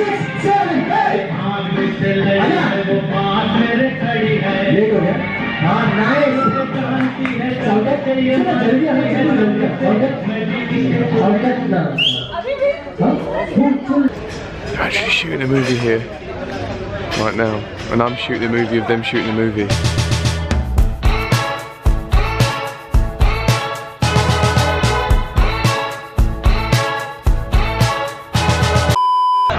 6, 7, 8. They're actually shooting a movie here right now, and I'm shooting a movie of them shooting a movie.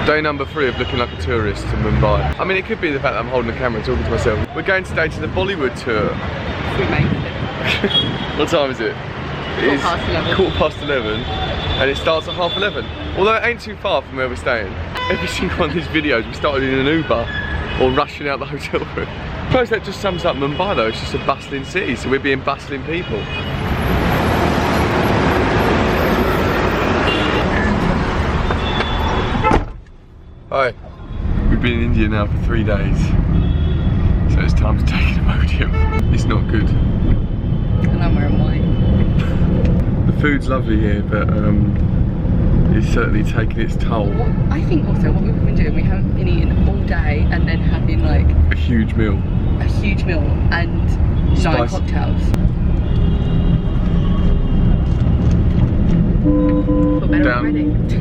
Day number 3 of looking like a tourist in Mumbai. I mean, it could be the fact that I'm holding the camera and talking to myself. We're going today to the Bollywood tour. We make it. What time is it? It is 11:15, and it starts at 11:30. Although it ain't too far from where we're staying. Every single one of these videos we started in an Uber or rushing out the hotel room. I suppose that just sums up Mumbai though. It's just a bustling city, so we're being bustling people. Hi. We've been in India now for 3 days, so it's time to take an Imodium. It's not good. And I'm wearing white. The food's lovely here, but it's certainly taking its toll. I think also what we've been doing, we haven't been eating all day and then having like a huge meal. And giant cocktails.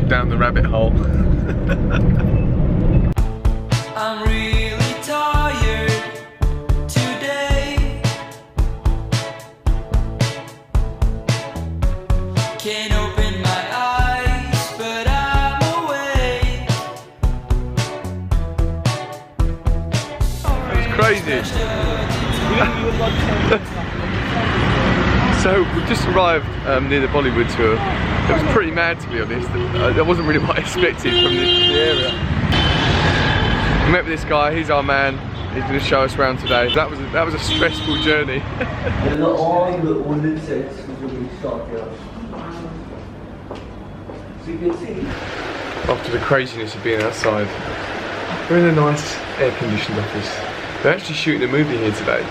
Down the rabbit hole. I'm really tired today. Can't open my eyes, but I'm awake. It's crazy. So we've just arrived near the Bollywood tour. It was pretty mad, to be honest. That wasn't really what I expected from the area. We met with this guy, he's our man. He's going to show us around today. That was a stressful journey. These are all the olden sets which will be stocked here. So you can see. After the craziness of being outside, we're in a nice air-conditioned office. They're actually shooting a movie here today.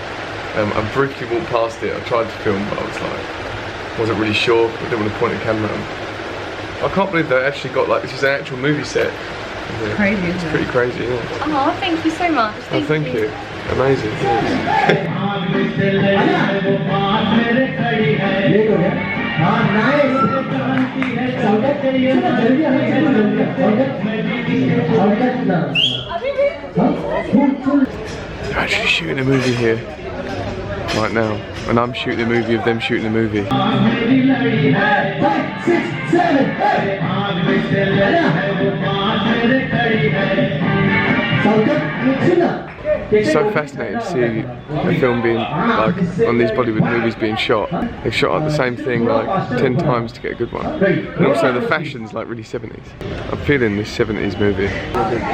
I briefly walked past it. I tried to film, but I was like, wasn't really sure. I didn't want to point a camera at them. I can't believe they actually got like, this is an actual movie set. It's crazy, isn't it? It's pretty crazy, yeah. Oh, thank you so much. Oh, thank you. Amazing. They're actually shooting a movie here right now, and I'm shooting a movie of them shooting a movie. 5, 6, 7, 8. It's so fascinating to see a film being, like, on these Bollywood movies being shot. They've shot like the same thing like 10 times to get a good one. And also the fashion's like really 70s. I'm feeling this 70s movie.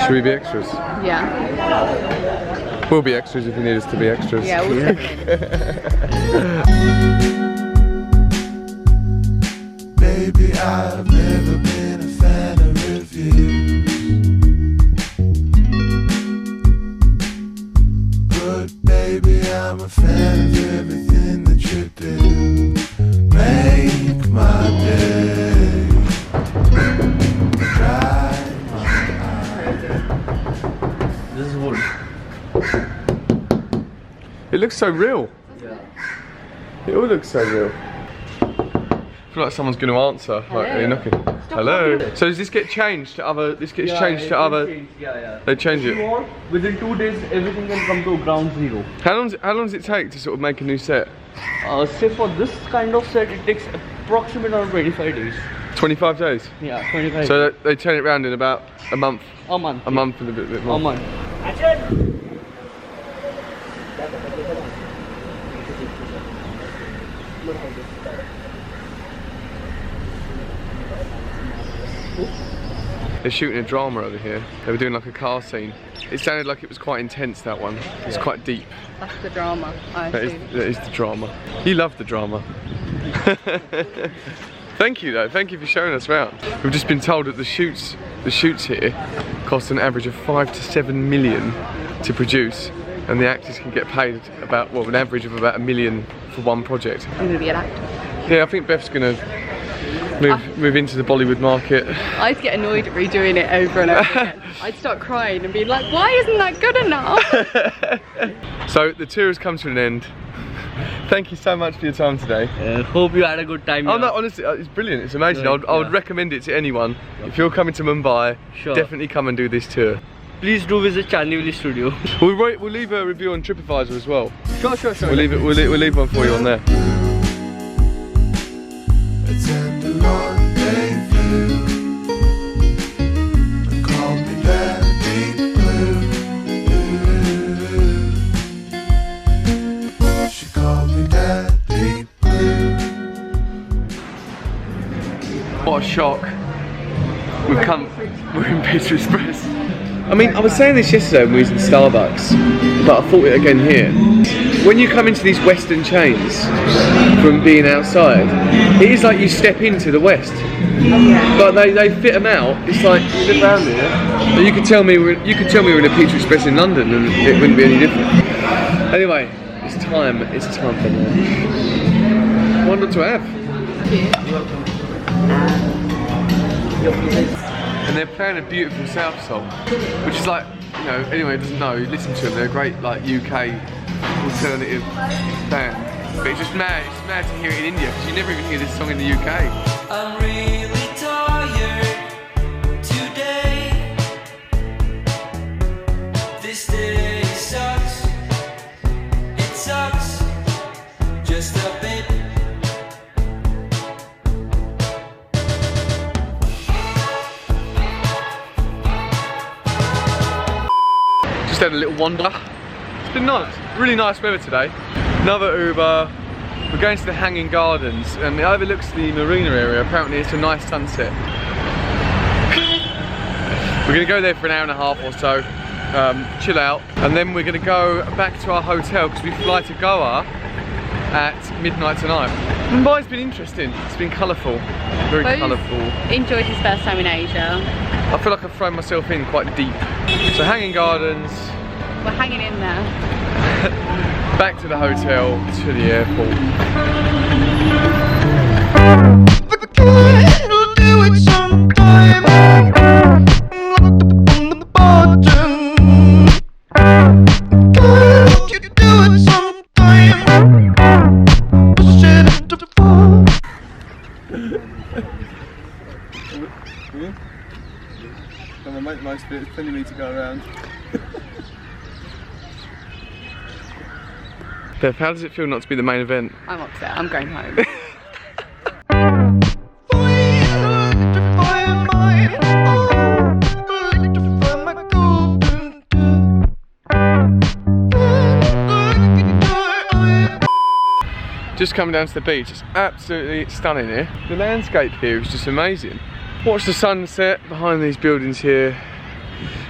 Should we be extras? Yeah. We'll be extras if you need us to be extras. Yeah, we'll Baby, I've never been a fan of reviews, but baby, I'm a fan of everything that you do. Make my day, dry my eyes. This is wood. It looks so real. Yeah. It all looks so real. I feel like someone's going to answer. Like they're knocking. Hello. So does this get changed to other? This gets changed to other. Yeah. They change If you it. want, within 2 days, everything can come to ground zero. How long does it take to sort of make a new set? Say for this kind of set, it takes approximately around 25 days. 25 days. Yeah, 25. So they turn it around in about a month. A month. A month and a bit more. A month. They're shooting a drama over here. They were doing like a car scene. It sounded like it was quite intense, that one. It's quite deep. That's the drama, I That assume. is the drama. You love the drama. Thank you though, thank you for showing us around. We've just been told that the shoots here cost an average of 5 to 7 million to produce, and the actors can get paid about, well, an average of about $1 million for one project. I'm gonna be an actor. Yeah, I think Beth's gonna move into the Bollywood market. I'd get annoyed at redoing it over and over again. I'd start crying and be like, why isn't that good enough? So the tour has come to an end. Thank you so much for your time today. Hope you had a good time. Oh no, honestly, it's brilliant. It's amazing. Right, I would recommend it to anyone. If you're coming to Mumbai, Sure. definitely come and do this tour. Please do visit Chandivali studio. We'll leave a review on TripAdvisor as well. Sure. We'll leave one for you on there. Attend a long rendezvous and call me that deep blue. She called me that deep blue. What a shock. We're in Pizza Express. I mean, I was saying this yesterday when we was in Starbucks, but I thought it again here. When you come into these Western chains from being outside, it is like you step into the West. But they fit them out. It's like you live around here. You could tell me we're in a Pizza Express in London, and it wouldn't be any different. Anyway, it's time for lunch. What not to have? And they're playing a beautiful South song, which is like, you know, anyone who doesn't know, listen to them. They're a great like UK alternative band. But it's just mad to hear it in India because you never even hear this song in the UK. I'm really tired today. This day sucks. It sucks just a bit. Just had a little wander. It's been nice, really nice weather today. Another Uber. We're going to the Hanging Gardens and it overlooks the marina area. Apparently it's a nice sunset. We're going to go there for an hour and a half or so, chill out, and then we're going to go back to our hotel because we fly to Goa at midnight tonight. Mumbai's been interesting. It's been colourful, very colourful. Enjoyed his first time in Asia. I feel like I've thrown myself in quite deep. So Hanging Gardens. We're hanging in there. Back to the hotel, to the airport. We'll do it sometime. On the bottom. You do it sometime. Push it into the fall. I'm gonna make the most of it. There's plenty of me to go around. Beth, how does it feel not to be the main event? I'm upset. I'm going home. Just coming down to the beach, it's absolutely stunning here. The landscape here is just amazing. Watch the sunset behind these buildings here.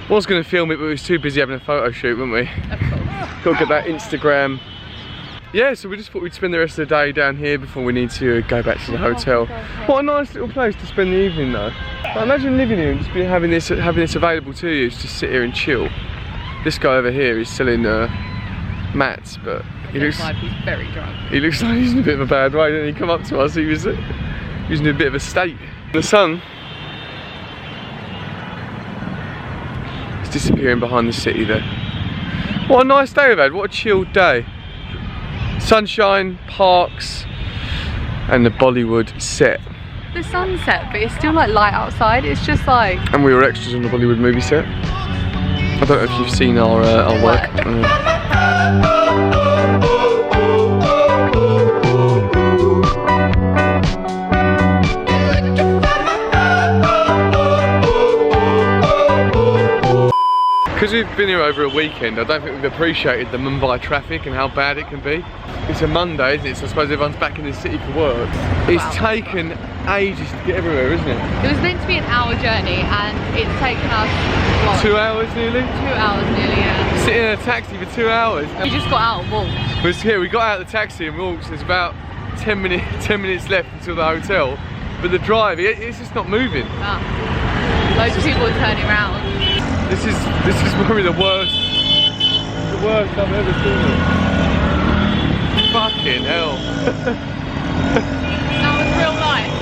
I was going to film it, but we was too busy having a photo shoot, weren't we? Of course. Got to get that Instagram. Yeah, so we just thought we'd spend the rest of the day down here before we need to go back to the hotel. What a nice little place to spend the evening though. Like, imagine living here and just having this available to you, just to sit here and chill. This guy over here is selling mats, but he looks like he's very drunk. He looks like he's in a bit of a bad way, didn't he? Come up to us, he was in a bit of a state. The sun is disappearing behind the city there. What a nice day we've had, what a chilled day. Sunshine, parks, and the Bollywood set. The sunset, but it's still like light outside. It's just like. And we were extras on the Bollywood movie set. I don't know if you've seen our work. Because we've been here over a weekend, I don't think we've appreciated the Mumbai traffic and how bad it can be. It's a Monday, isn't it? So I suppose everyone's back in the city for work. It's taken ages to get everywhere, isn't it? It was meant to be an hour journey and it's taken us, what? 2 hours nearly? 2 hours nearly, yeah. Sitting in a taxi for 2 hours. We just got out and walked. We got out of the taxi and walked. There's about 10 minutes left until the hotel. But the drive, it's just not moving. Loads of people turning around. This is probably the worst I've ever seen it. Fucking hell. That was real life.